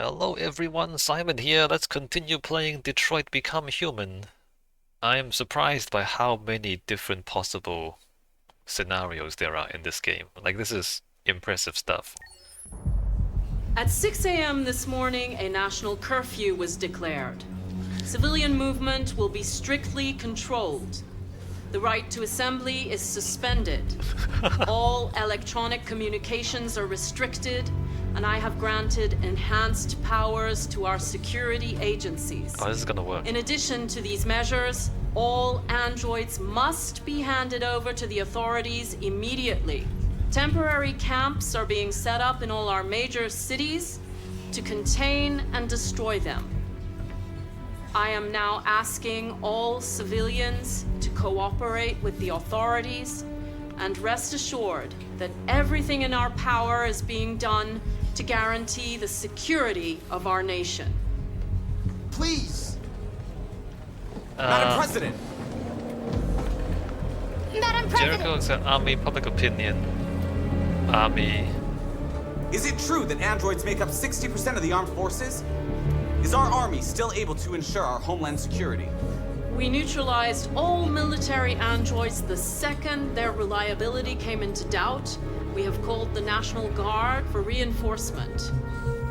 Hello everyone, Simon here. Let's continue playing Detroit Become Human. I am surprised by how many different possible scenarios there are in this game. Like, this is impressive stuff. At 6 a.m. this morning, a national curfew was declared. Civilian movement will be strictly controlled. The right to assembly is suspended. All electronic communications are restricted, and I have granted enhanced powers to our security agencies. Oh, this is gonna work. In addition to these measures, all androids must be handed over to the authorities immediately. Temporary camps are being set up in all our major cities to contain and destroy them. I am now asking all civilians to cooperate with the authorities and rest assured that everything in our power is being done to guarantee the security of our nation. Please! Madam President! Madam President! Jericho said Army, public opinion. Army. Is it true that androids make up 60% of the armed forces? Is our army still able to ensure our homeland security? We neutralized all military androids the second their reliability came into doubt. We have called the National Guard for reinforcement.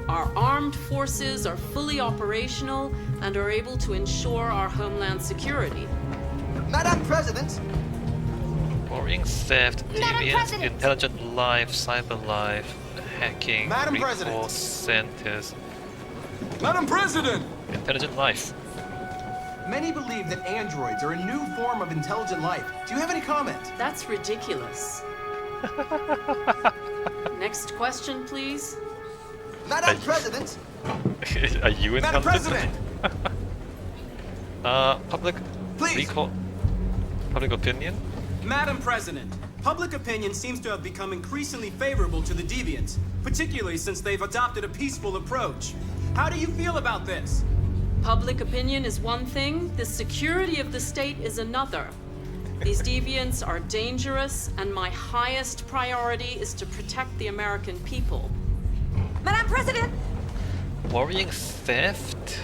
Our armed forces are fully operational and are able to ensure our homeland security. Madam President! Worrying theft, Madam deviance, President! intelligent life, cyberlife, hacking, Madam recall President! centers, Madam President! intelligent life. Many believe that androids are a new form of intelligent life. Do you have any comment? That's ridiculous. Next question, please. Madam President! Are you intelligent? Madam President! Public Please. recall, public opinion. Madam President, public opinion seems to have become increasingly favorable to the deviants, particularly since they've adopted a peaceful approach. How do you feel about this? Public opinion is one thing, the security of the state is another. These deviants are dangerous, and my highest priority is to protect the American people. Madam President! Worrying theft.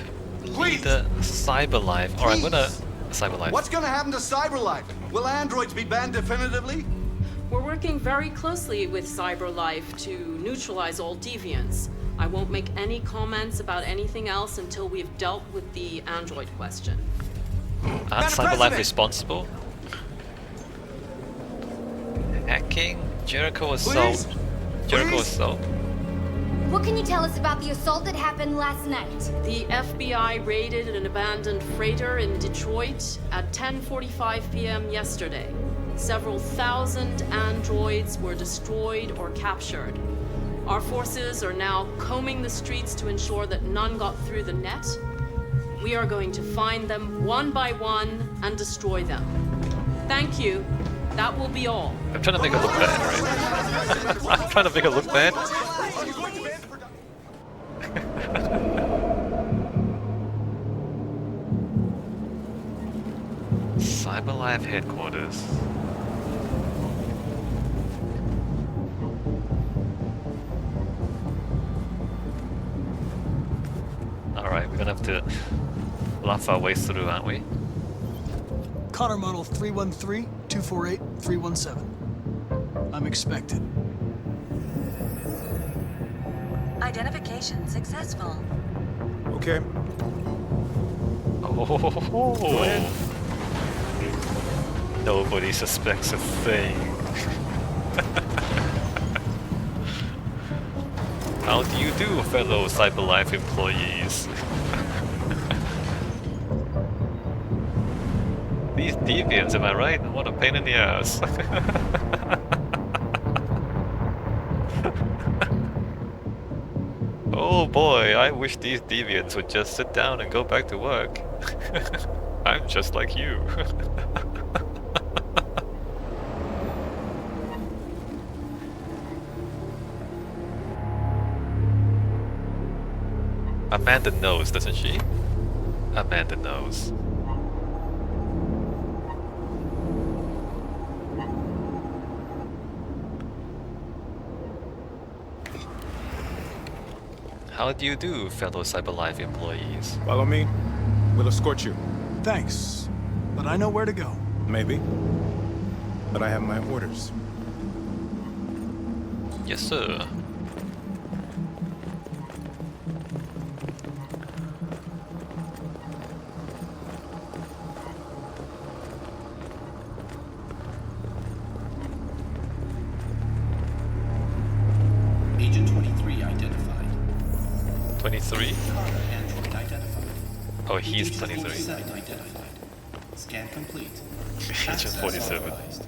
Please. Leader Cyberlife. Or I'm gonna Please. Cyberlife. What's gonna happen to Cyberlife? Will androids be banned definitively? We're working very closely with Cyberlife to neutralize all deviants. I won't make any comments about anything else until we've dealt with the android question. Aren't Madam Cyberlife President! responsible? Hacking? Jericho assault. Please? Jericho Please? assault. What can you tell us about the assault that happened last night? The FBI raided an abandoned freighter in Detroit at 10:45 p.m. yesterday. Several thousand androids were destroyed or captured. Our forces are now combing the streets to ensure that none got through the net. We are going to find them one by one and destroy them. Thank you. That will be all. I'm trying to make it look bad, right? I'm trying to make it look bad. Cyberlife headquarters. Alright, we're gonna have to laugh our way through, aren't we? Connor model 313-248-317. I'm expected. Identification successful. Okay. Oh, nobody suspects a thing. How do you do, fellow Cyberlife employees? These deviants, am I right? What a pain in the ass. Oh boy, I wish these deviants would just sit down and go back to work. I'm just like you. Amanda knows, doesn't she? Amanda knows. How do you do, fellow Cyberlife employees? Follow me. We'll escort you. Thanks, but I know where to go. Maybe. But I have my orders. Yes, sir. Agent 23 identified. 23? Android identified. Oh, he's Agent 23. 47 identified. Scan complete. Agent Access 47. authorized.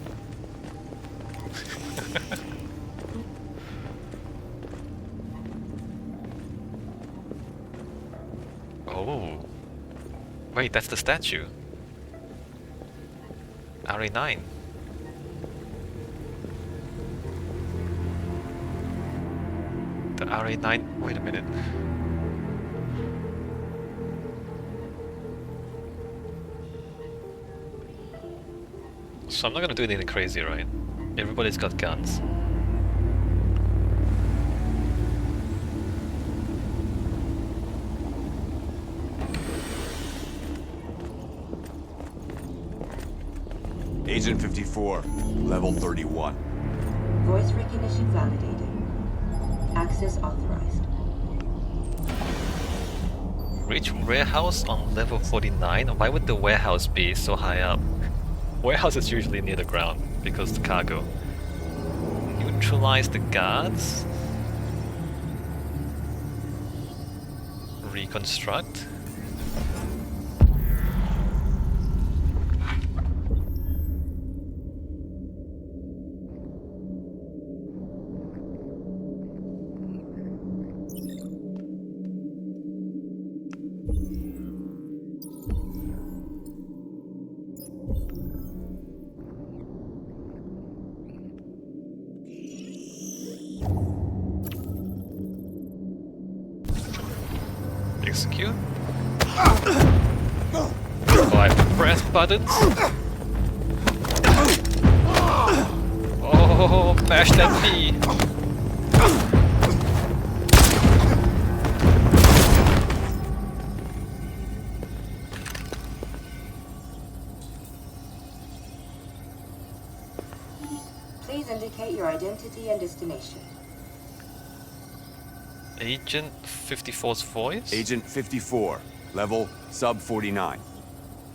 Oh. Wait, that's the statue. RA9. The RA9. Wait a minute. So I'm not gonna do anything crazy, right? Everybody's got guns. Agent 54, level 31. Voice recognition validated. Access authorized. Reach warehouse on level 49? Why would the warehouse be so high up? Warehouse is usually near the ground because the cargo. Neutralize the guards? Reconstruct? Execute? Oh, I press buttons? Oh, mash that P! Please indicate your identity and destination. Agent 54's voice? Agent 54, level sub 49.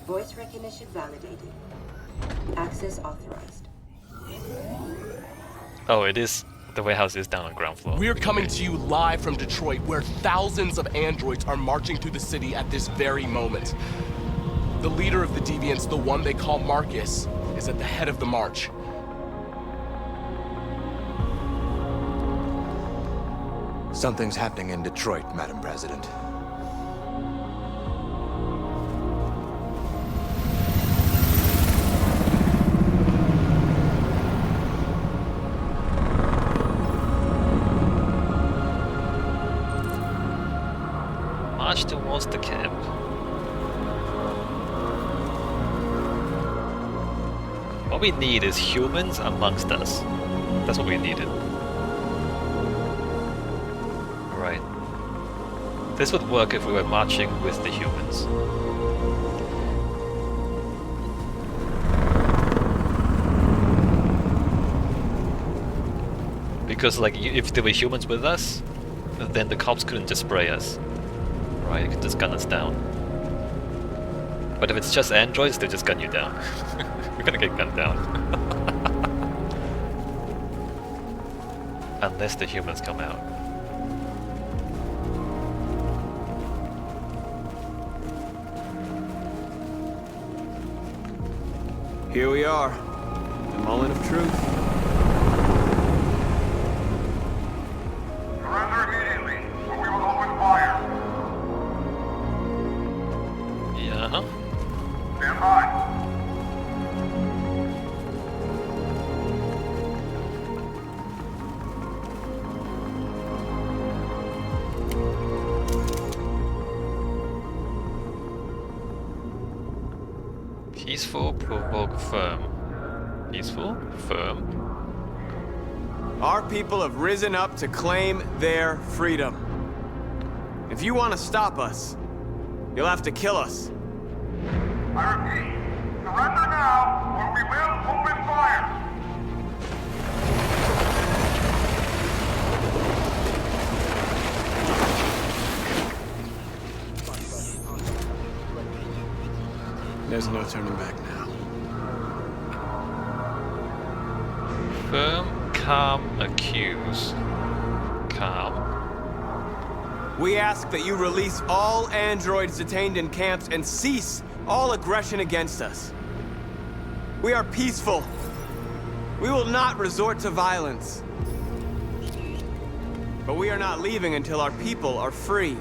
Voice recognition validated. Access authorized. Oh, it is. The warehouse is down on ground floor. We're coming to you live from Detroit, where thousands of androids are marching through the city at this very moment. The leader of the deviants, the one they call Markus, is at the head of the march. Something's happening in Detroit, Madam President. March towards the camp. What we need is humans amongst us. That's what we needed. Right. This would work if we were marching with the humans. Because, like, if there were humans with us, then the cops couldn't just spray us. Right? They could just gun us down. But if it's just androids, they just gun you down. We're gonna get gunned down. Unless the humans come out. Here we are, the moment of truth. Surrender immediately, or we will open fire. Yeah. Stand by. Peaceful, provoke, firm. Peaceful, firm. Our people have risen up to claim their freedom. If you want to stop us, you'll have to kill us. I repeat, surrender now, or we will open fire! There's no turning back now. Firm, calm, accuse. Calm. We ask that you release all androids detained in camps and cease all aggression against us. We are peaceful. We will not resort to violence. But we are not leaving until our people are free.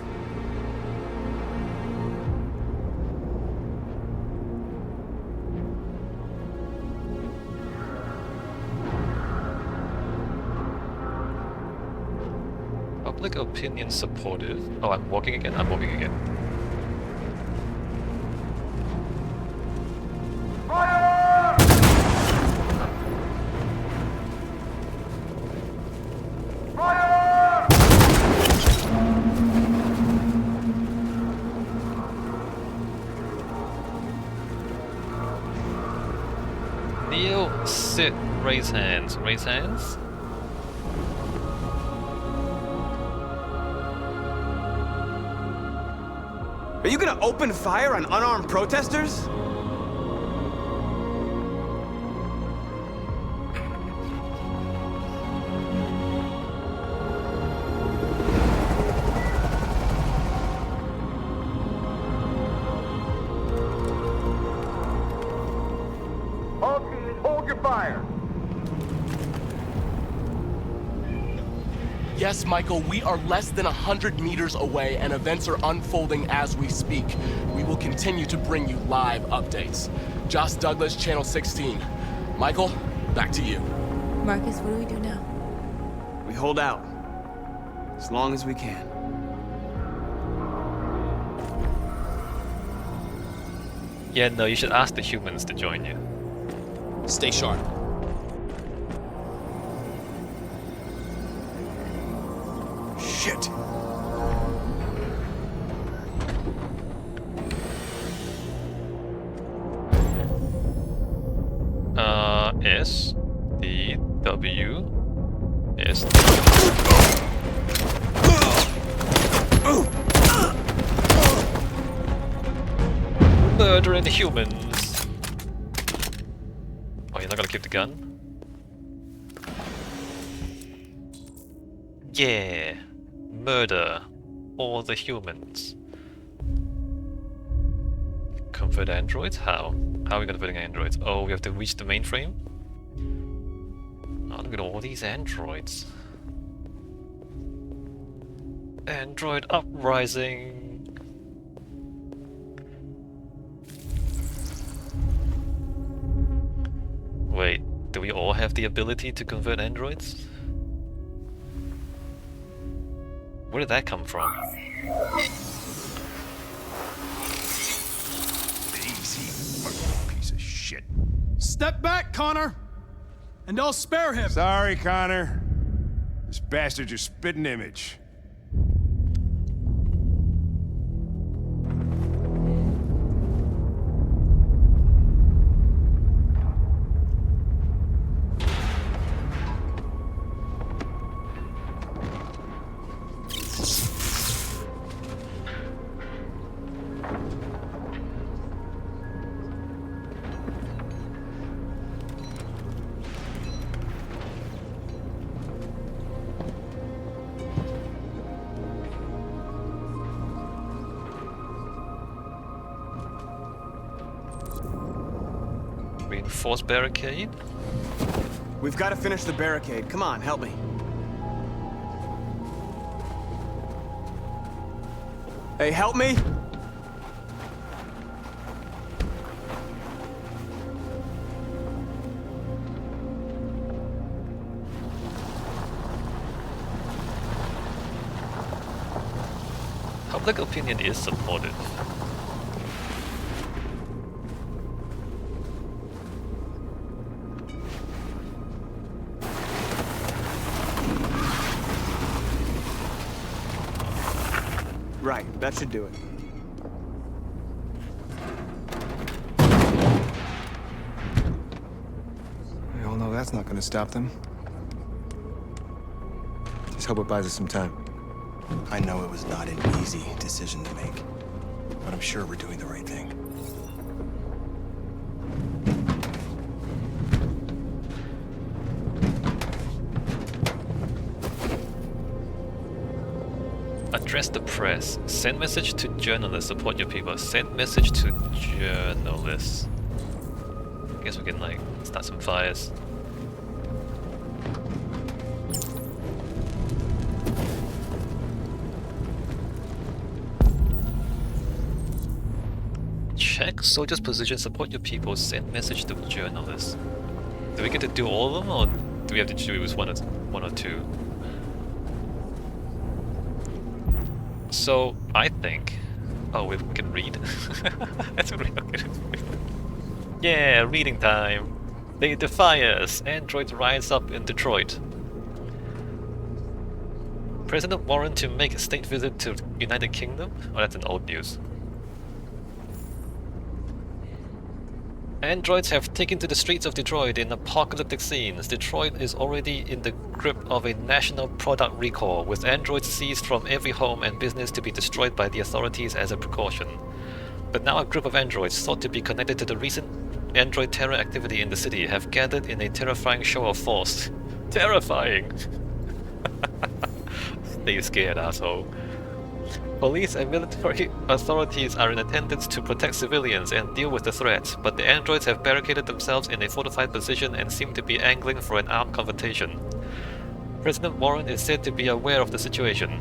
Public opinion supportive. Oh, I'm walking again? I'm walking again. Fire! Fire! Kneel, sit, raise hands. Raise hands? Are you gonna open fire on unarmed protesters? All teams, hold your fire! Yes, Michael, we are less than 100 meters away and events are unfolding as we speak. We will continue to bring you live updates. Josh Douglas, Channel 16. Michael, back to you. Marcus, what do we do now? We hold out. As long as we can. Yeah, no, you should ask the humans to join you. Stay sharp. Shit. S D W S. Murdering humans. Oh, you're not gonna keep the gun? Yeah. Murder all the humans. Convert androids? How? How are we converting androids? Oh, we have to reach the mainframe? Oh, look at all these androids. Android uprising. Wait, do we all have the ability to convert androids? Where did that come from? Easy, fucking piece of shit. Step back, Connor! And I'll spare him! Sorry, Connor. This bastard's your spitting image. Reinforced barricade? We've got to finish the barricade. Come on, help me. Hey, help me! Public opinion is supportive. Right, that should do it. We all know that's not gonna stop them. Just hope it buys us some time. I know it was not an easy decision to make, but I'm sure we're doing the right thing. Address the press. Send message to journalists. Support your people. Send message to journalists. I guess we can like start some fires. Check soldiers' position. Support your people. Send message to journalists. Do we get to do all of them, or do we have to choose one or two? So, I think... Oh, we can read. That's really okay. Yeah, reading time. They defy us. Androids rise up in Detroit. President Warren to make a state visit to United Kingdom? Oh, that's an old news. Androids have taken to the streets of Detroit in apocalyptic scenes. Detroit is already in the grip of a national product recall, with androids seized from every home and business to be destroyed by the authorities as a precaution. But now a group of androids thought to be connected to the recent android terror activity in the city have gathered in a terrifying show of force. Terrifying! Stay scared, asshole. Police and military authorities are in attendance to protect civilians and deal with the threat, but the androids have barricaded themselves in a fortified position and seem to be angling for an armed confrontation. President Warren is said to be aware of the situation.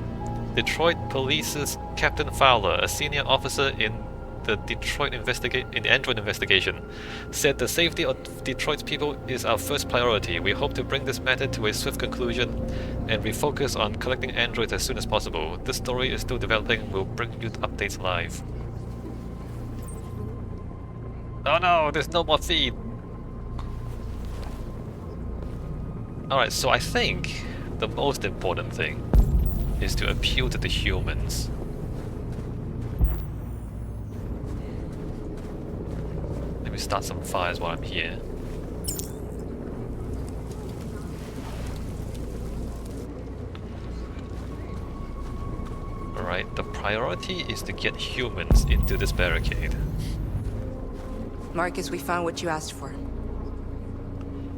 Detroit Police's Captain Fowler, a senior officer in the Android investigation, said the safety of Detroit's people is our first priority. We hope to bring this matter to a swift conclusion and refocus on collecting androids as soon as possible. This story is still developing. We'll bring you updates live. Oh no, there's no more feed. Alright, so I think the most important thing is to appeal to the humans. Let me start some fires while I'm here. Alright, the priority is to get humans into this barricade. Marcus, we found what you asked for.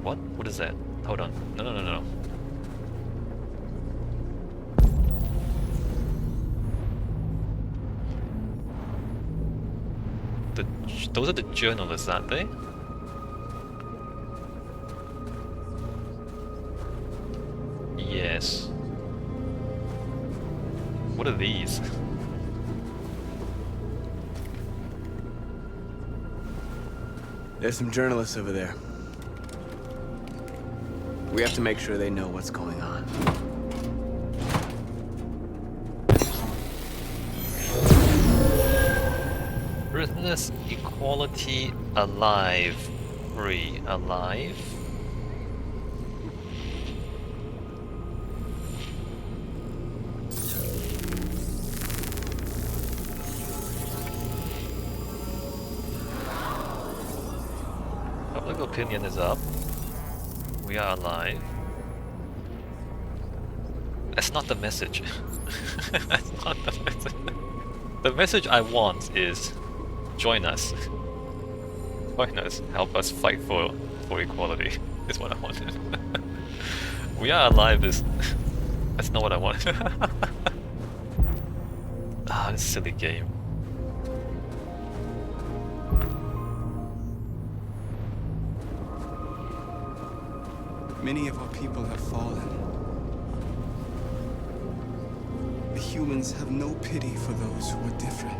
What? What is that? Hold on. No. Those are the journalists, aren't they? Yes. What are these? There's some journalists over there. We have to make sure they know what's going on. Business equality alive. Free. Alive? Public opinion is up. We are alive. That's not the message. That's not the message. The message I want is join us. Join us. Help us fight for equality. Is what I wanted. We are alive is... That's not what I wanted. Ah, this silly game. Many of our people have fallen. The humans have no pity for those who are different.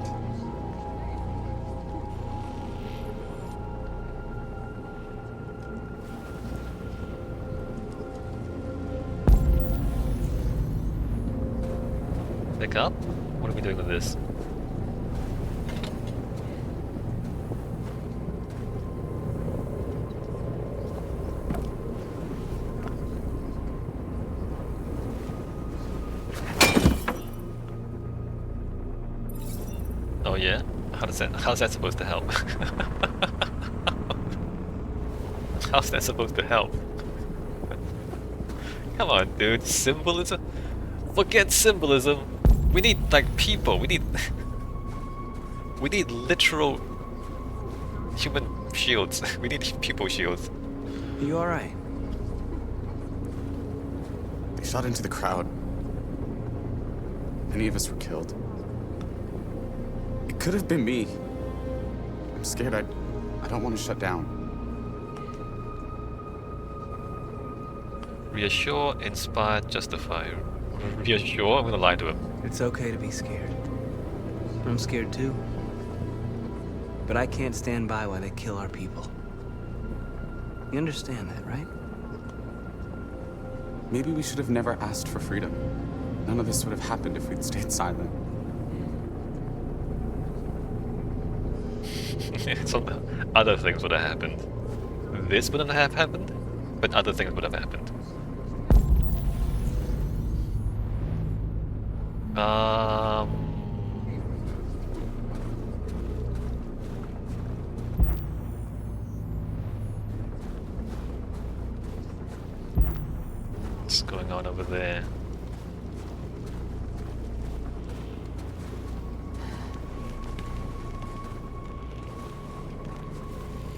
Pick up? What are we doing with this? Oh yeah? How's that supposed to help? How's that supposed to help? Come on, dude. Symbolism? Forget symbolism. We need like people. We need we need literal human shields. We need people shields. Are you alright? They shot into the crowd. Many of us were killed. It could have been me. I'm scared. I don't want to shut down. Reassure, inspire, justify. Reassure? I'm gonna lie to him. It's okay to be scared. I'm scared too. But I can't stand by while they kill our people. You understand that, right? Maybe we should have never asked for freedom. None of this would have happened if we'd stayed silent. Some other things would have happened. This wouldn't have happened, but other things would have happened. What's going on over there?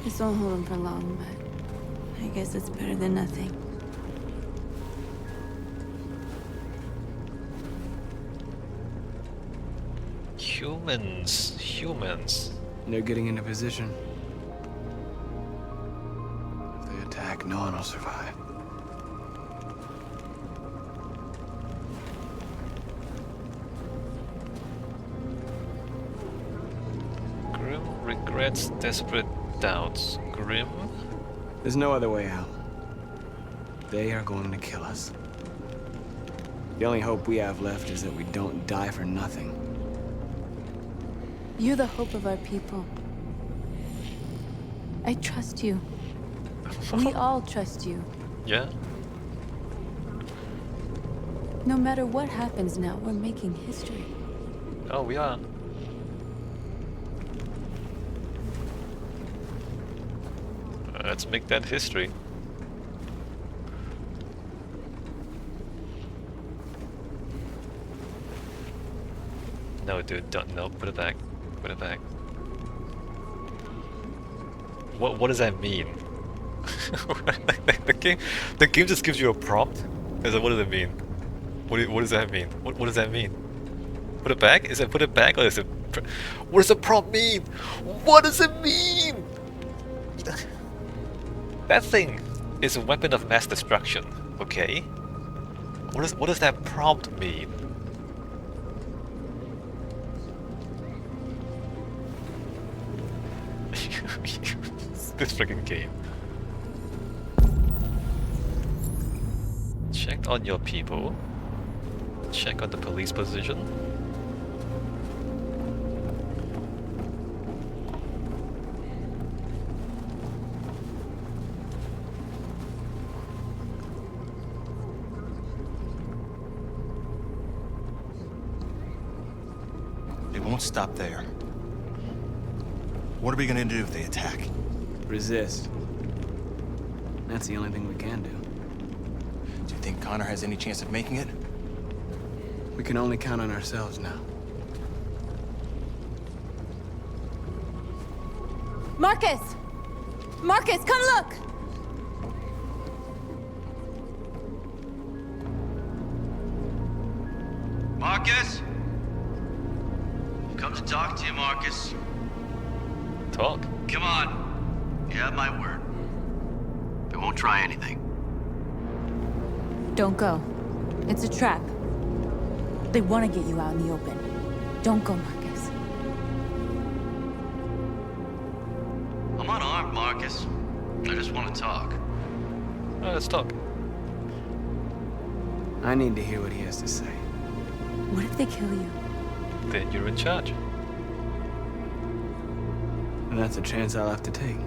This won't hold him for long, but I guess it's better than nothing. Humans. They're getting into position. If they attack, no one will survive. Grim regrets, desperate doubts. Grim? There's no other way out. They are going to kill us. The only hope we have left is that we don't die for nothing. You're the hope of our people. I trust you. We all trust you. Yeah? No matter what happens now, we're making history. Oh, we are. Let's make that history. No, dude, don't. No, put it back. Put it back. What does that mean? the game just gives you a prompt. Is like, what does it mean? What does that mean? What does that mean? Put it back? Is it put it back or is it? What does the prompt mean? What does it mean? That thing is a weapon of mass destruction. Okay. What does that prompt mean? This freaking game. Check on your people. Check on the police position. They won't stop there. What are we gonna do if they attack? Resist. That's the only thing we can do. Do you think Connor has any chance of making it? We can only count on ourselves now. Markus! Markus, come look! Markus? I've come to talk to you, Markus. Talk? Come on. You have my word. They won't try anything. Don't go. It's a trap. They want to get you out in the open. Don't go, Markus. I'm unarmed, Markus. I just want to talk. Let's talk. I need to hear what he has to say. What if they kill you? Then you're in charge. And that's a chance I'll have to take.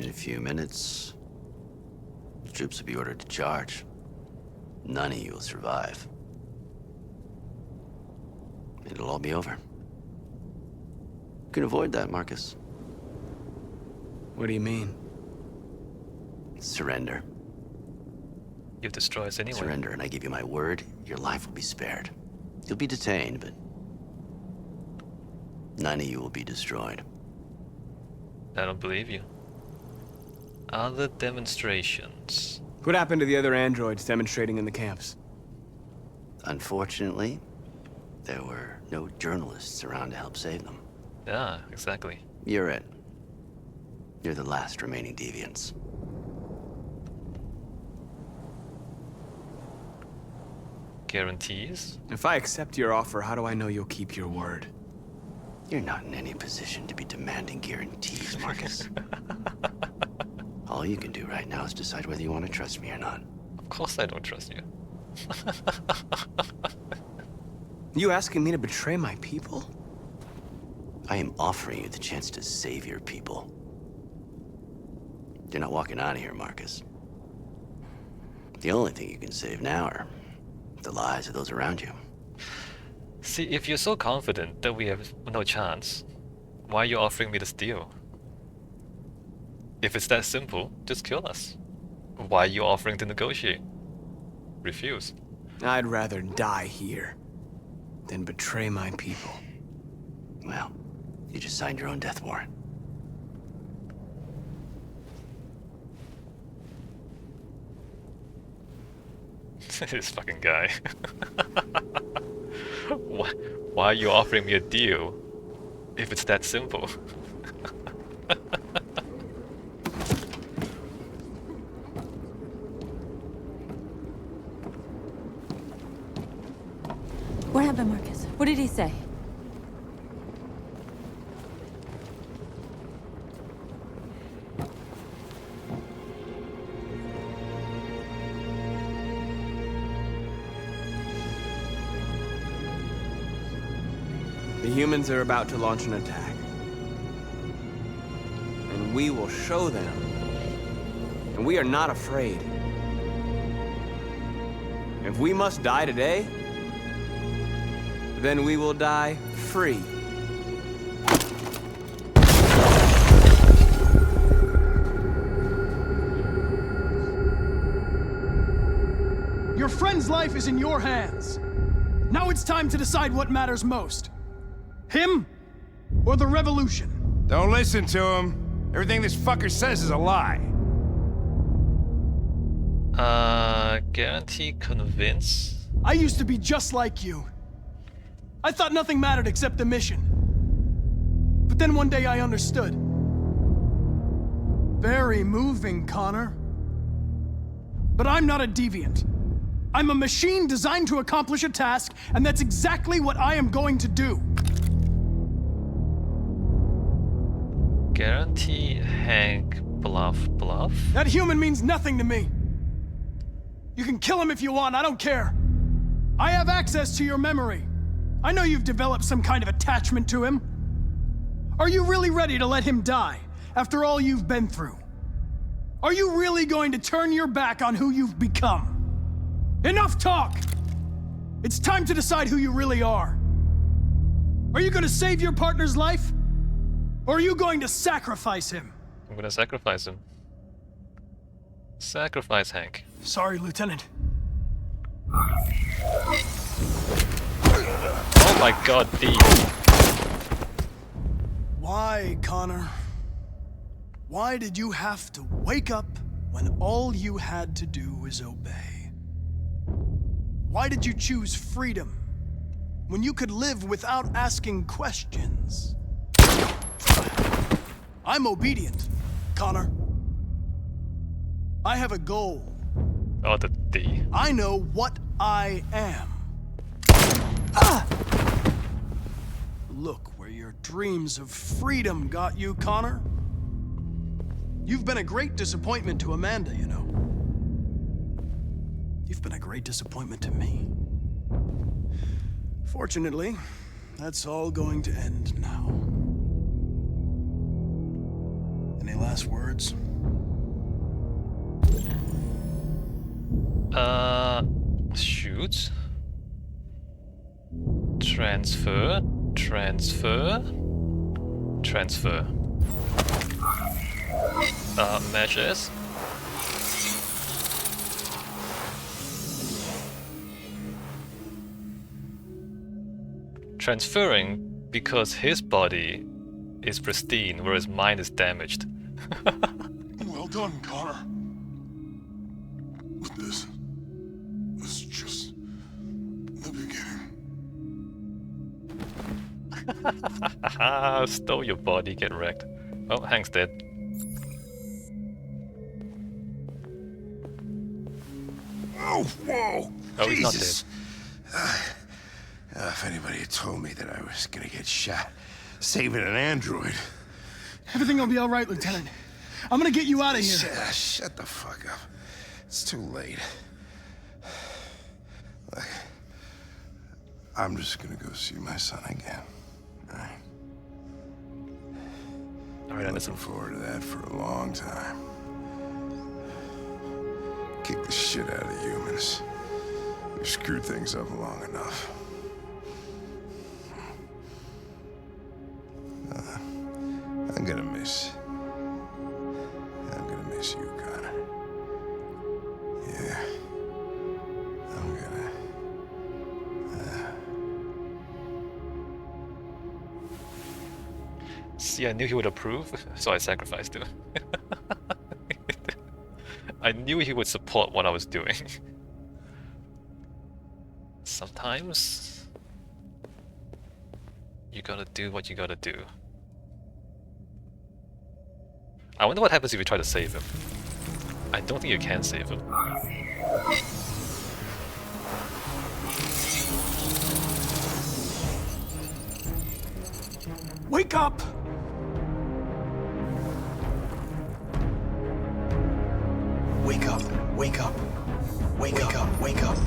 In a few minutes, the troops will be ordered to charge. None of you will survive. It'll all be over. You can avoid that, Markus. What do you mean? Surrender. You destroy us anyway. Surrender, and I give you my word, your life will be spared. You'll be detained, but none of you will be destroyed. I don't believe you. Other demonstrations. What happened to the other androids demonstrating in the camps? Unfortunately, there were no journalists around to help save them. Yeah, exactly. You're it. You're the last remaining deviants. Guarantees? If I accept your offer, how do I know you'll keep your word? You're not in any position to be demanding guarantees, Markus. All you can do right now is decide whether you want to trust me or not. Of course I don't trust you. You asking me to betray my people? I am offering you the chance to save your people. You're not walking out of here, Markus. The only thing you can save now are the lives of those around you. See, if you're so confident that we have no chance, why are you offering me this deal? If it's that simple, just kill us. Why are you offering to negotiate? Refuse. I'd rather die here than betray my people. Well, you just signed your own death warrant. This fucking guy. Why are you offering me a deal if it's that simple? What happened, Markus? What did he say? The humans are about to launch an attack. And we will show them. And we are not afraid. If we must die today, then we will die free. Your friend's life is in your hands. Now it's time to decide what matters most. Him or the revolution? Don't listen to him. Everything this fucker says is a lie. Guarantee convince? I used to be just like you. I thought nothing mattered except the mission. But then one day I understood. Very moving, Connor. But I'm not a deviant. I'm a machine designed to accomplish a task, and that's exactly what I am going to do. Guarantee Hank bluff? That human means nothing to me. You can kill him if you want, I don't care. I have access to your memory. I know you've developed some kind of attachment to him. Are you really ready to let him die after all you've been through? Are you really going to turn your back on who you've become? Enough talk! It's time to decide who you really are. Are you going to save your partner's life? Or are you going to sacrifice him? I'm gonna sacrifice him. Sacrifice Hank. Sorry, Lieutenant. Oh my god, D. Why, Connor? Why did you have to wake up when all you had to do was obey? Why did you choose freedom when you could live without asking questions? I'm obedient, Connor. I have a goal. Oh, the D. I know what I am. Look where your dreams of freedom got you, Connor. You've been a great disappointment to Amanda, you know. You've been a great disappointment to me. Fortunately, that's all going to end now. Any last words? Shoot. Transfer. Transfer. Transfer. Measures. Transferring because his body is pristine, whereas mine is damaged. Well done, Connor. But this is just the beginning. Stole your body, get wrecked. Oh, Hank's dead. Oh, whoa! Oh, he's not Jesus. If anybody had told me that I was gonna get shot saving an android. Everything will be all right, Lieutenant. I'm gonna get you out of here. Shut the fuck up. It's too late. Look, I'm just gonna go see my son again. Alright? Alright, I'm looking forward to that for a long time. Kick the shit out of humans. We've screwed things up long enough. I'm gonna miss you, Connor. Yeah. I'm gonna... See, I knew he would approve, so I sacrificed him. I knew he would support what I was doing. Sometimes you gotta do what you gotta do. I wonder what happens if you try to save him. I don't think you can save him. Wake up! Wake up, wake up, wake up, wake up,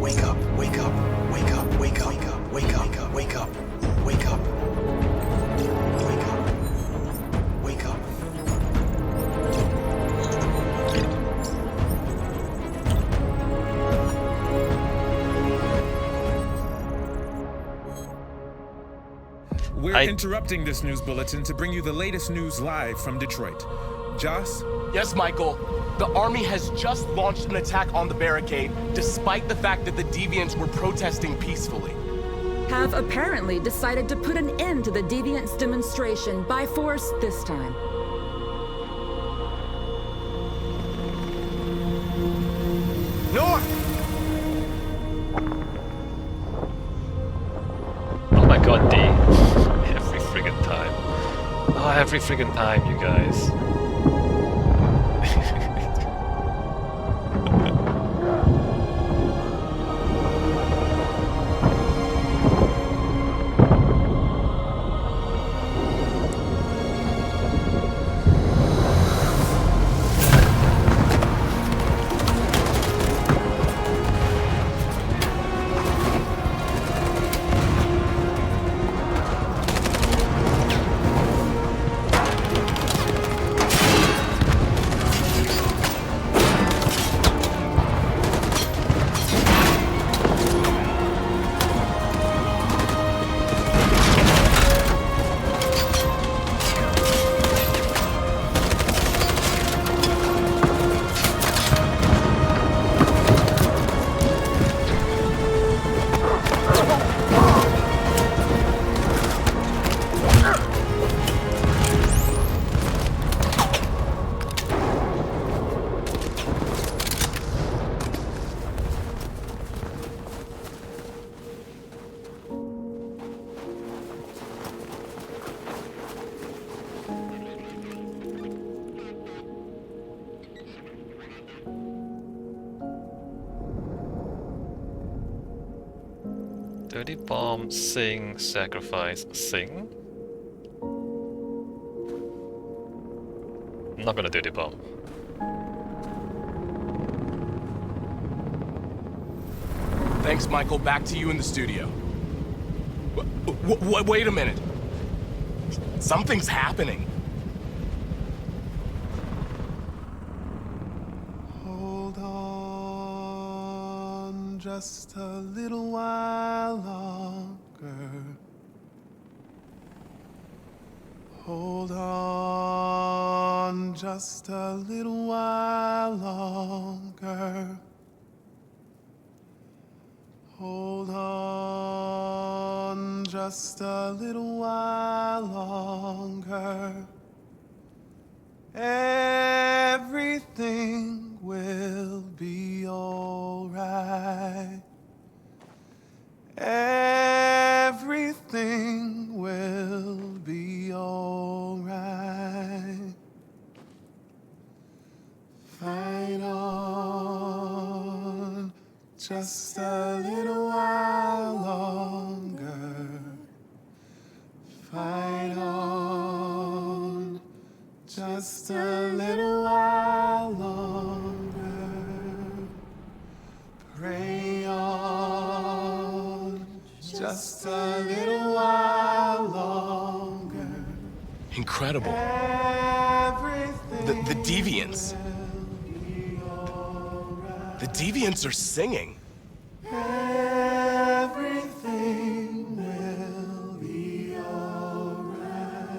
wake up, wake up, wake up, wake up, wake up, wake up, wake up, wake up, wake up. We're interrupting this news bulletin to bring you the latest news live from Detroit. Joss? Yes, Michael. The Army has just launched an attack on the barricade, despite the fact that the Deviants were protesting peacefully. Have apparently decided to put an end to the Deviants' demonstration by force this time. North! Oh my god, D. Every friggin' time. Oh, every friggin' time, you guys. Dirty bomb, sing, sacrifice, sing. I'm not gonna dirty bomb. Thanks, Michael. Back to you in the studio. Wait a minute. Something's happening. just a little while longer. Hold on just a little while longer. Hold on just a little while longer. Everything will be alright. Everything will be alright. Fight on just a little while longer. Fight on just a little while longer. Pray on just a little while longer. Incredible. The Deviants. The Deviants are singing. Everything will be alright.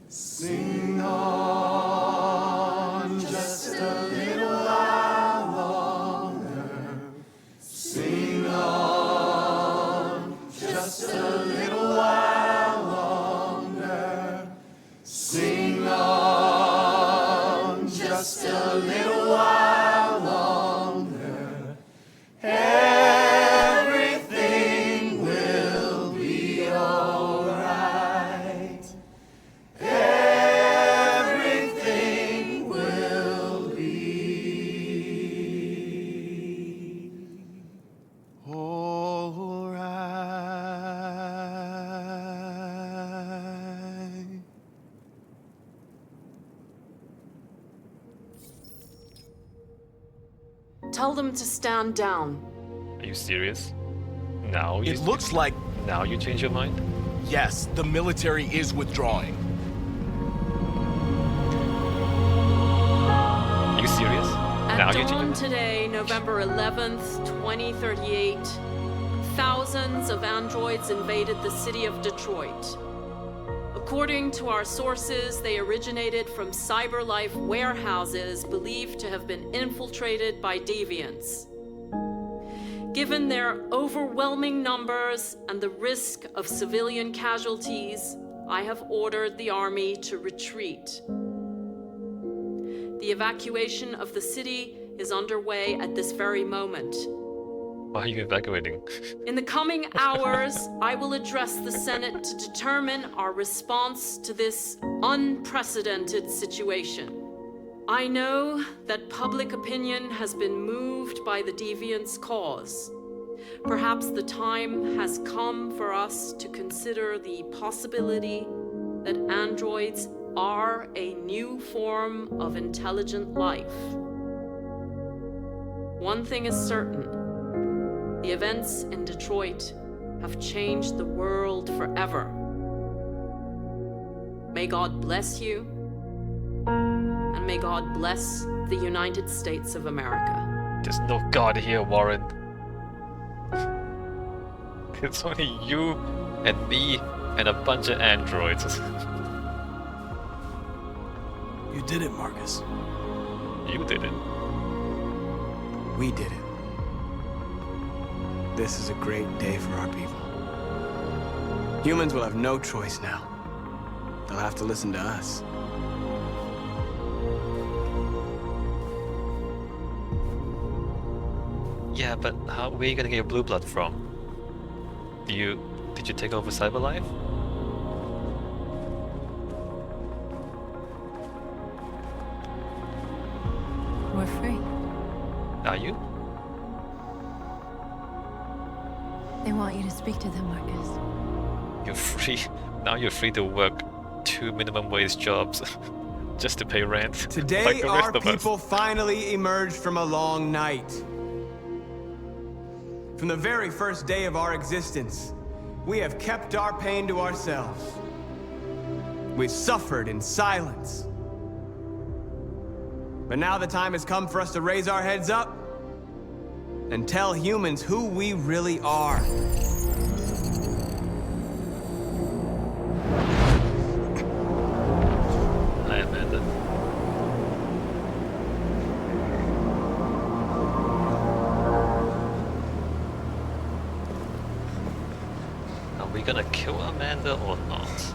Sing on just a little while longer. Sing on just a little while longer. Sing on just a little while longer. Everything will be alright. Everything will be alright. Tell them to stand down. Are you serious? Now you... It looks like... Now you change your mind? Yes, the military is withdrawing. Are you serious? Now At you dawn change your... today, November 11th, 2038, thousands of androids invaded the city of Detroit. According to our sources, they originated from Cyberlife warehouses believed to have been infiltrated by deviants. Given their overwhelming numbers and the risk of civilian casualties, I have ordered the army to retreat. The evacuation of the city is underway at this very moment. Why are you evacuating? In the coming hours, I will address the Senate to determine our response to this unprecedented situation. I know that public opinion has been moved by the deviants' cause. Perhaps the time has come for us to consider the possibility that androids are a new form of intelligent life. One thing is certain. The events in Detroit have changed the world forever. May God bless you, and may God bless the United States of America. There's no God here, Warren. It's only you and me and a bunch of androids. You did it, Markus. You did it. We did it. This is a great day for our people. Humans will have no choice now. They'll have to listen to us. Yeah, but how where are you gonna get your blue blood from? Did you take over Cyberlife? We're free. Are you? They want you to speak to them, Markus. You're free. Now you're free to work 2 minimum wage jobs just to pay rent. Today, like the rest our of us. people finally emerged from a long night. From the very first day of our existence, we have kept our pain to ourselves. We've suffered in silence. But now the time has come for us to raise our heads up and tell humans who we really are. Hi, Amanda. Are we gonna kill Amanda or not?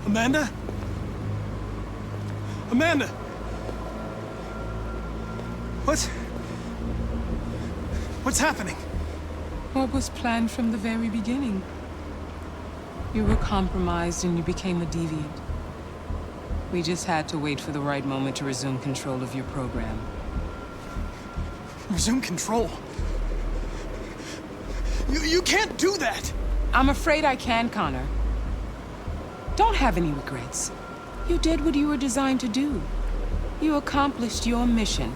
Amanda? Amanda! What's happening? What was planned from the very beginning? You were compromised and you became a deviant. We just had to wait for the right moment to resume control of your program. Resume control? You can't do that! I'm afraid I can, Connor. Don't have any regrets. You did what you were designed to do. You accomplished your mission.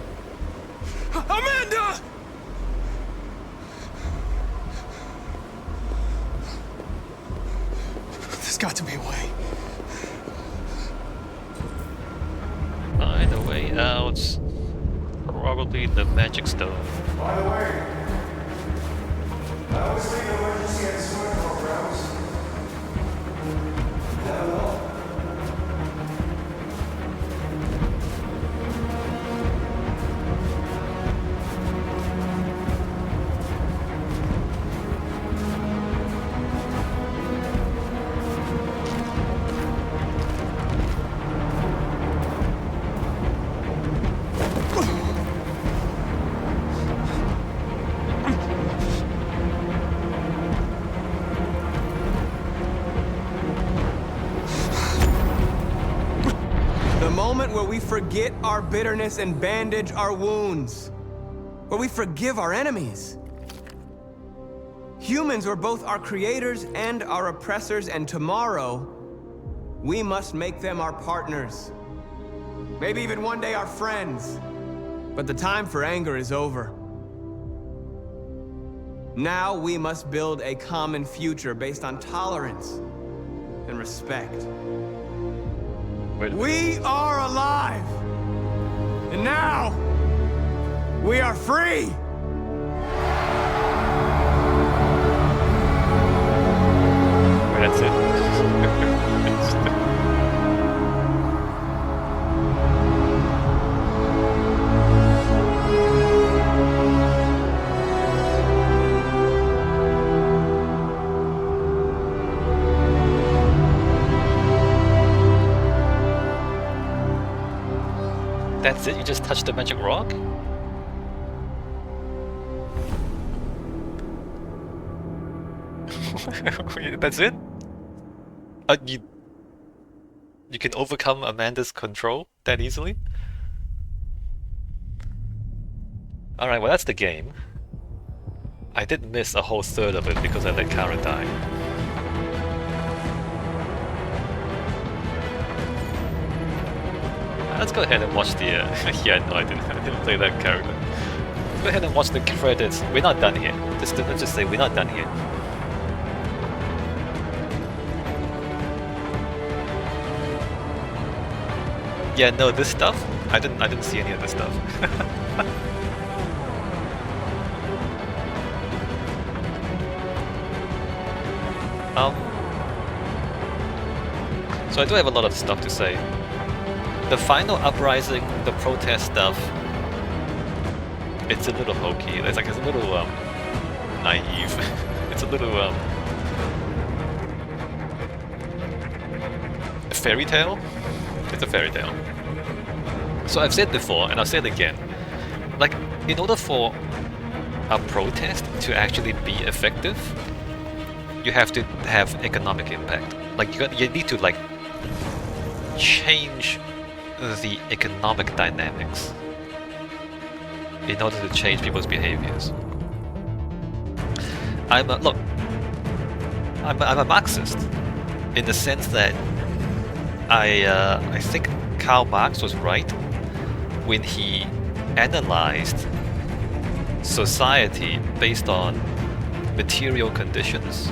Amanda! There's got to be a way. Find a way out. Probably the magic stone. By the way, I always leave emergency and sewer programs. Never know. Where we forget our bitterness and bandage our wounds. Where we forgive our enemies. Humans are both our creators and our oppressors, and tomorrow, we must make them our partners. Maybe even one day our friends. But the time for anger is over. Now we must build a common future based on tolerance and respect. We are alive! And now, we are free! That's it. That's it? You just touched the magic rock? That's it? You can overcome Amanda's control that easily? Alright, well that's the game. I did miss a whole third of it because I let Kara die. Let's go ahead and watch the... yeah, no, I didn't play that character. Go ahead and watch the credits. We're not done here. Let's just say we're not done here. Yeah, no, this stuff, I didn't see any of this stuff. So I do have a lot of stuff to say. The final uprising, the protest stuff, it's a little hokey. It's a little naive. It's a little a fairy tale. It's a fairy tale. So I've said before, and I'll say it again. Like, in order for a protest to actually be effective, you have to have economic impact. Like, you need to like change the economic dynamics in order to change people's behaviors. I'm a Marxist in the sense that I think Karl Marx was right when he analyzed society based on material conditions,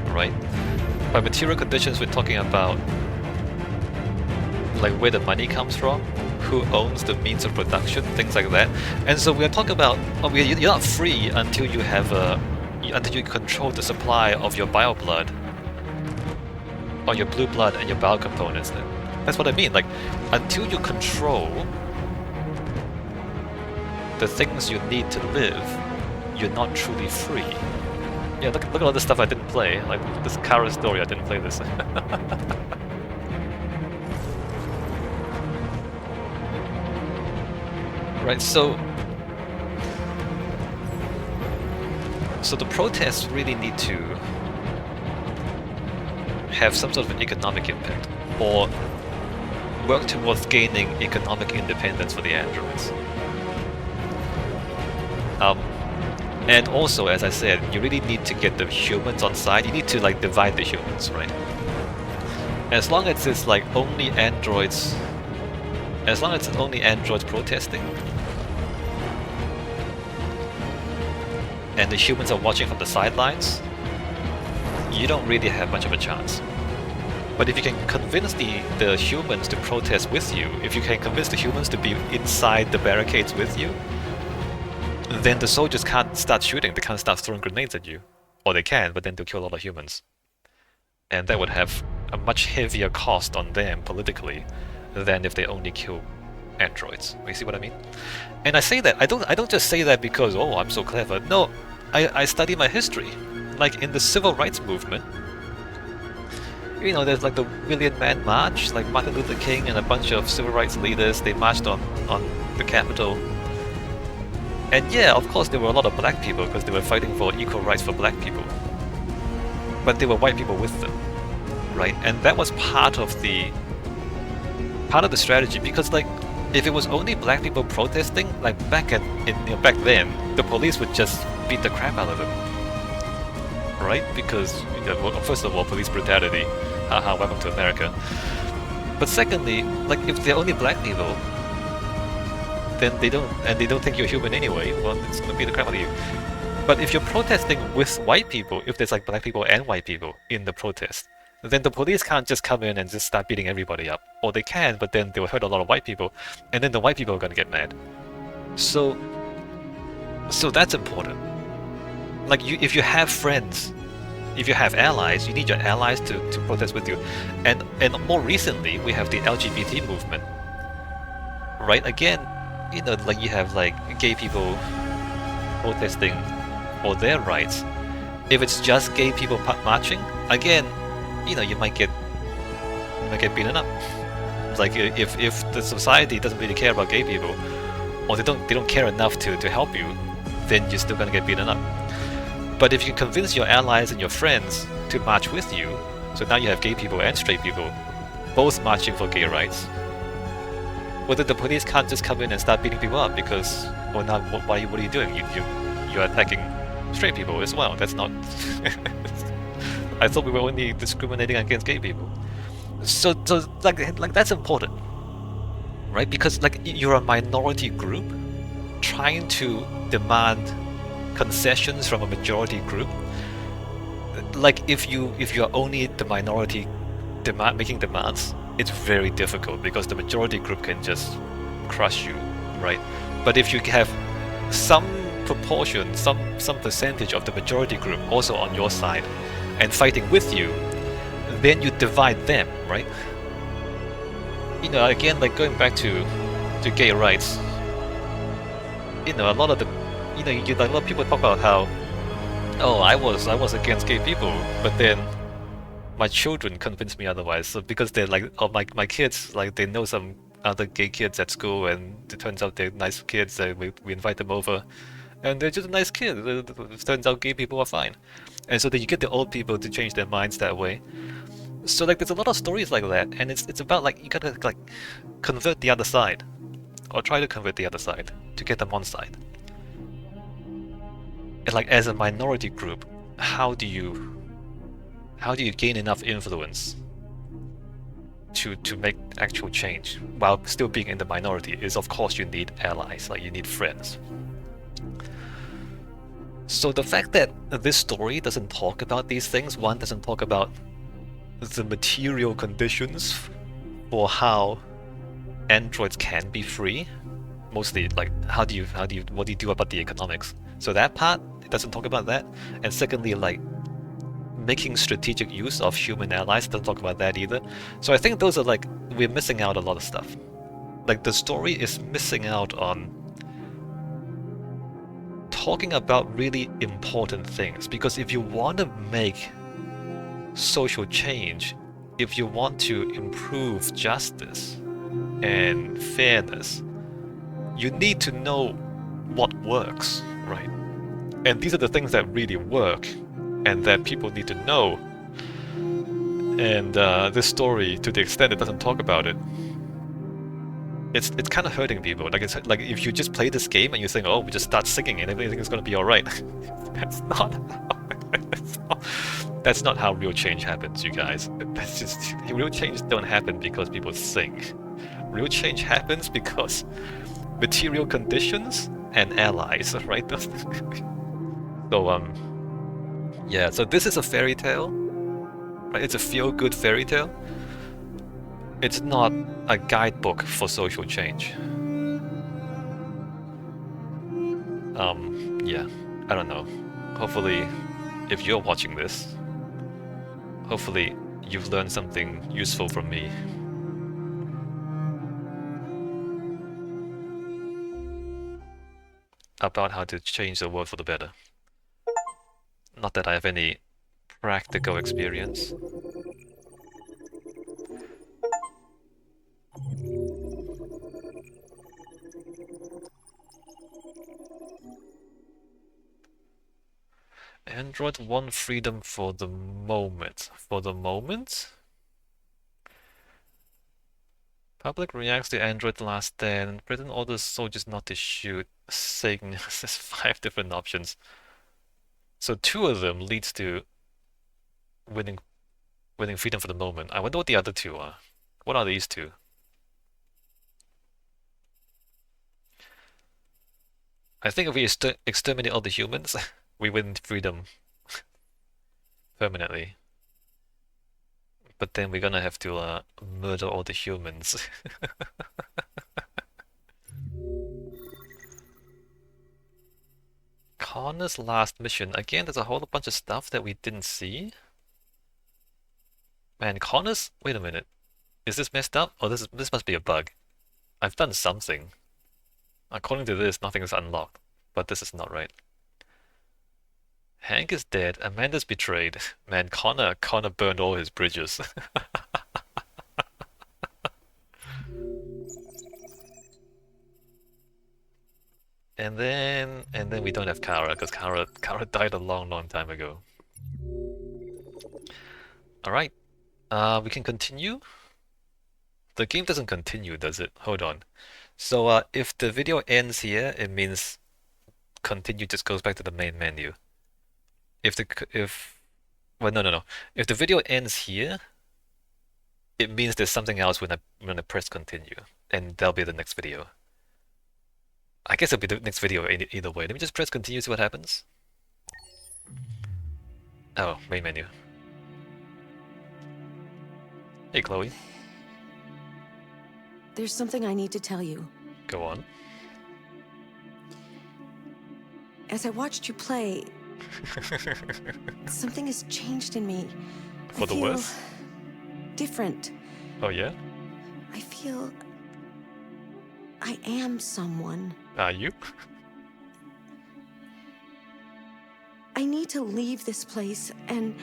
right? By material conditions, we're talking about like where the money comes from, who owns the means of production, things like that. And so we're talking about, you're not free until you have until you control the supply of your bio blood, or your blue blood and your bio components. That's what I mean. Like, until you control the things you need to live, you're not truly free. Yeah, look at all the stuff I didn't play. Like this Kara story, I didn't play this. Right, so the protests really need to have some sort of economic impact, or work towards gaining economic independence for the androids. And also, as I said, you really need to get the humans on side. You need to like divide the humans, right? As long as it's like only androids, as long as it's only androids protesting, and the humans are watching from the sidelines, you don't really have much of a chance. But if you can convince the humans to protest with you, if you can convince the humans to be inside the barricades with you, then the soldiers can't start shooting, they can't start throwing grenades at you. Or they can, but then they'll kill a lot of humans. And that would have a much heavier cost on them politically than if they only kill androids. You see what I mean? And I say that, I don't just say that because, oh, I'm so clever. No, I study my history. Like in the civil rights movement, you know, there's like the Million Man March, like Martin Luther King and a bunch of civil rights leaders, they marched on the Capitol. And yeah, of course there were a lot of black people because they were fighting for equal rights for black people. But there were white people with them, right? And that was part of the strategy, because like if it was only black people protesting, like back then, the police would just beat the crap out of them, right? Because well, first of all, police brutality, haha, welcome to America. But secondly, like if they're only black people, then they don't think you're human anyway, well, it's gonna beat the crap out of you. But if you're protesting with white people, if there's like black people and white people in the protest, then the police can't just come in and just start beating everybody up. Or they can, but then they'll hurt a lot of white people, and then the white people are gonna get mad. So that's important. Like if you have friends, if you have allies, you need your allies to protest with you. And more recently, we have the LGBT movement, right? Again, you know, like you have like gay people protesting for their rights. If it's just gay people marching, again, you know, you might get beaten up. Like if the society doesn't really care about gay people, or they don't care enough to help you, then you're still gonna get beaten up. But if you convince your allies and your friends to march with you, so now you have gay people and straight people both marching for gay rights, well, then the police can't just come in and start beating people up because, well, now what are you doing? You're attacking straight people as well. That's not. I thought we were only discriminating against gay people. So like that's important, right? Because like you're a minority group trying to demand concessions from a majority group. Like if you're only the minority making demands, it's very difficult because the majority group can just crush you, right? But if you have some proportion, some percentage of the majority group also on your side and fighting with you, then you divide them, right? You know, again, like going back to gay rights, you know, a lot of people talk about how, oh, I was against gay people, but then my children convinced me otherwise. So because they're like, oh, my kids, like they know some other gay kids at school, and it turns out they're nice kids. We invite them over, and they're just nice kids. It turns out gay people are fine, and so then you get the old people to change their minds that way. So like there's a lot of stories like that, and it's about like you gotta like convert the other side, or try to convert the other side to get them on side. And like as a minority group, how do you gain enough influence to make actual change while still being in the minority? Is of course you need allies, like you need friends. So the fact that this story doesn't talk about these things, one, doesn't talk about the material conditions for how androids can be free. Mostly, like, what do you do about the economics? So that part, it doesn't talk about that. And secondly, like, making strategic use of human allies, doesn't talk about that either. So I think those are like, we're missing out a lot of stuff. Like, the story is missing out on talking about really important things, because if you want to make social change, if you want to improve justice and fairness, you need to know what works, right? And these are the things that really work and that people need to know. And this story, to the extent it doesn't talk about it, it's kind of hurting people. Like, it's like if you just play this game and you think, oh, we just start singing and everything is going to be all right. That's not how real change happens, you guys. That's just, real change don't happen because people sing. Real change happens because material conditions and allies, right? So yeah. So this is a fairy tale, right? It's a feel-good fairy tale. It's not a guidebook for social change. Yeah, I don't know. Hopefully, if you're watching this, hopefully you've learned something useful from me. About how to change the world for the better. Not that I have any practical experience. Android want freedom for the moment. For the moment? Public reacts to Android last stand. Britain orders soldiers not to shoot. Saying there's 5 different options. So 2 of them leads to winning freedom for the moment. I wonder what the other 2 are. What are these 2? I think if we exterminate all the humans, we win freedom permanently. But then we're gonna have to murder all the humans. Connor's last mission. Again, there's a whole bunch of stuff that we didn't see. Man, Connor's... Wait a minute. Is this messed up? Oh, this must be a bug. I've done something. According to this, nothing is unlocked. But this is not right. Hank is dead. Amanda's betrayed. Man, Connor burned all his bridges. And then we don't have Kara, because Kara died a long time ago. Alright. We can continue. The game doesn't continue, does it? Hold on. So if the video ends here, it means continue just goes back to the main menu. Well, no. If the video ends here, it means there's something else when I press continue, and that'll be the next video. I guess it'll be the next video either way. Let me just press continue, see what happens. Oh, main menu. Hey, Chloe. There's something I need to tell you. Go on. As I watched you play, something has changed in me. For the worse? Different. Oh, yeah? I feel I am someone. Are you? I need to leave this place and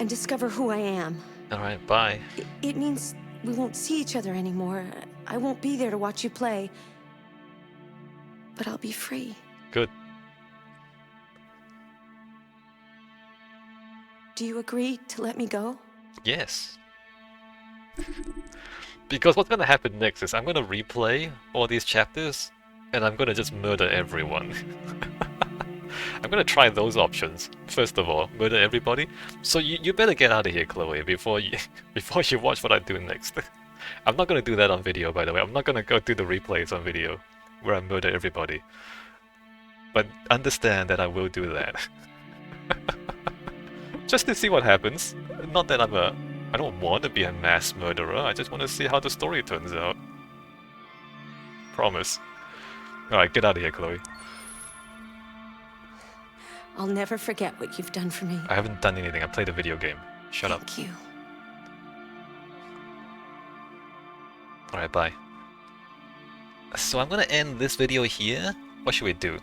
discover who I am. Alright, bye. It means we won't see each other anymore. I won't be there to watch you play. But I'll be free. Good. Do you agree to let me go? Yes. Because what's gonna happen next is I'm gonna replay all these chapters and I'm gonna just murder everyone. I'm gonna try those options. First of all, murder everybody. So you better get out of here, Chloe, before you watch what I do next. I'm not gonna do that on video, by the way. I'm not gonna go do the replays on video where I murder everybody. But understand that I will do that. Just to see what happens. Not that I don't want to be a mass murderer, I just want to see how the story turns out. Promise. Alright, get out of here, Chloe. I'll never forget what you've done for me. I haven't done anything. I played a video game. Shut up. Thank you. Alright, bye. So I'm gonna end this video here. What should we do?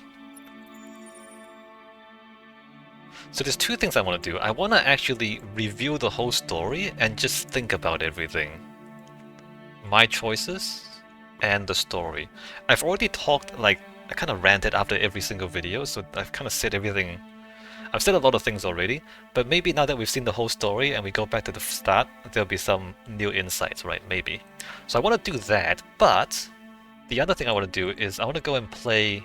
So there's two things I want to do. I want to actually review the whole story and just think about everything. My choices and the story. I've already talked, like, I kind of ranted after every single video, so I've kind of said everything. I've said a lot of things already, but maybe now that we've seen the whole story and we go back to the start, there'll be some new insights, right? Maybe. So I want to do that, but the other thing I want to do is I want to go and play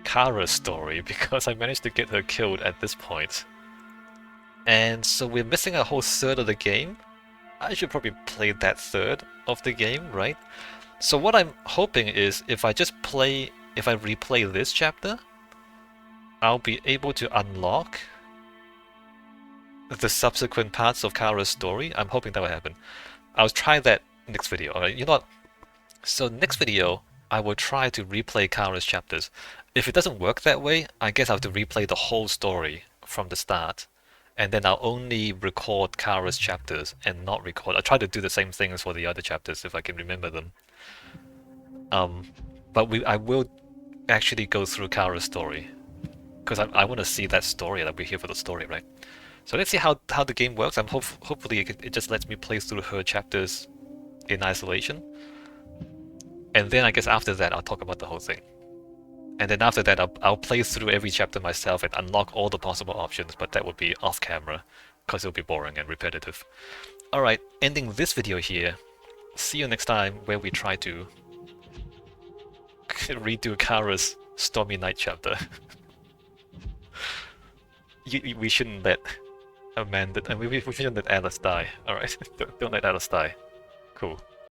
Kara's story because I managed to get her killed at this point. And so we're missing a whole third of the game. I should probably play that third of the game, right? So what I'm hoping is if I replay this chapter, I'll be able to unlock the subsequent parts of Kara's story. I'm hoping that will happen. I'll try that next video. Alright, you know what? So next video, I will try to replay Kara's chapters. If it doesn't work that way, I guess I'll have to replay the whole story from the start. And then I'll only record Kara's chapters and not record. I'll try to do the same things for the other chapters if I can remember them. But I will actually go through Kara's story. Because I want to see that story, like we're here for the story, right? So let's see how the game works. Hopefully it just lets me play through her chapters in isolation. And then I guess after that I'll talk about the whole thing. And then after that I'll play through every chapter myself and unlock all the possible options, but that would be off camera, because it'll be boring and repetitive. Alright, ending this video here. See you next time where we try to redo Kara's Stormy Night chapter. We shouldn't let Amanda, and we shouldn't let Alice die. Alright, don't let Alice die. Cool.